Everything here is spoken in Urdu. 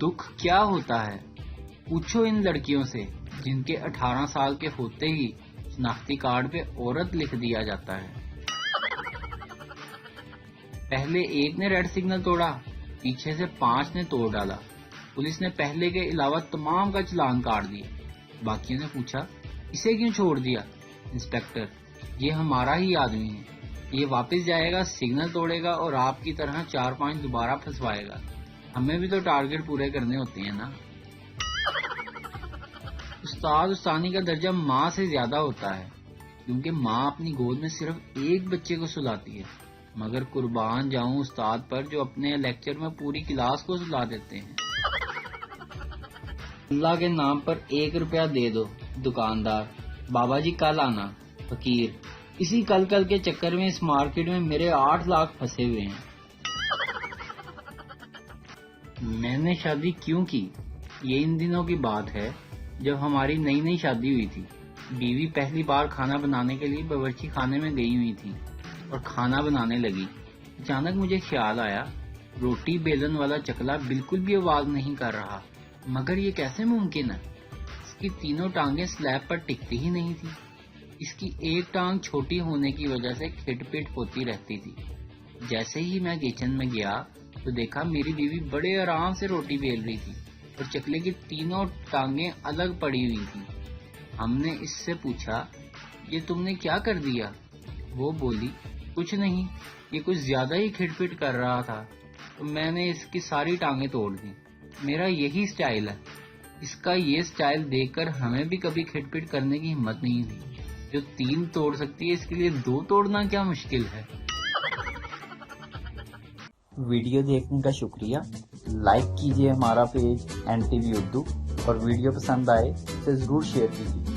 دکھ کیا ہوتا ہے پوچھو ان لڑکیوں سے جن کے 18 سال کے ہوتے ہی شناختی کارڈ پہ عورت لکھ دیا جاتا ہے۔ پہلے ایک نے ریڈ سگنل توڑا، پیچھے سے 5 نے توڑ ڈالا۔ پولیس نے پہلے کے علاوہ تمام کا چلان کاٹ دیا۔ باقیوں نے پوچھا اسے کیوں چھوڑ دیا؟ انسپیکٹر یہ ہمارا ہی آدمی ہے، یہ واپس جائے گا، سگنل توڑے گا اور آپ کی طرح 4-5 دوبارہ پھنسوائے گا، ہمیں بھی تو ٹارگٹ پورے کرنے ہوتے ہیں نا۔ استاد استانی کا درجہ ماں سے زیادہ ہوتا ہے، کیونکہ ماں اپنی گود میں صرف ایک بچے کو سلاتی ہے، مگر قربان جاؤں استاد پر جو اپنے لیکچر میں پوری کلاس کو سلا دیتے ہیں۔ اللہ کے نام پر 1 روپیہ دے دو، دکاندار بابا جی کل آنا، فقیر اسی کل کے چکر میں اس مارکیٹ میں میرے 8 لاکھ پھنسے ہوئے ہیں۔ میں نے شادی کیوں کی؟ یہ ان دنوں کی بات ہے جب ہماری نئی شادی ہوئی تھی۔ بیوی پہلی بار کھانا بنانے کے لیے باورچی خانے میں گئی ہوئی تھی اور کھانا بنانے لگی۔ اچانک مجھے خیال آیا روٹی بیلن والا چکلا بالکل بھی آواز نہیں کر رہا، مگر یہ کیسے ممکن ہے؟ اس کی تینوں ٹانگیں سلیب پر ٹکتی ہی نہیں تھی۔ اس کی ایک ٹانگ چھوٹی ہونے کی وجہ سے کھٹ پٹ ہوتی رہتی تھی۔ جیسے ہی میں کچن میں گیا تو دیکھا میری بیوی بڑے آرام سے روٹی بیل رہی تھی اور چکلے کی تینوں ٹانگیں الگ پڑی ہوئی تھی۔ ہم نے اس سے پوچھا یہ تم نے کیا کر دیا؟ وہ بولی کچھ نہیں، یہ کچھ زیادہ ہی کھٹ پٹ کر رہا تھا تو میں نے اس کی ساری ٹانگیں توڑ دی۔ میرا یہی سٹائل ہے۔ اس کا یہ سٹائل دیکھ کر ہمیں بھی کبھی کھٹ پٹ کرنے کی ہمت نہیں تھی۔ جو 3 توڑ سکتی ہے اس کے لیے 2 توڑنا کیا مشکل ہے؟ ویڈیو دیکھنے کا شکریہ۔ لائک کیجیے ہمارا پیج NTV اردو اور ویڈیو پسند آئے تو ضرور شیئر کیجیے۔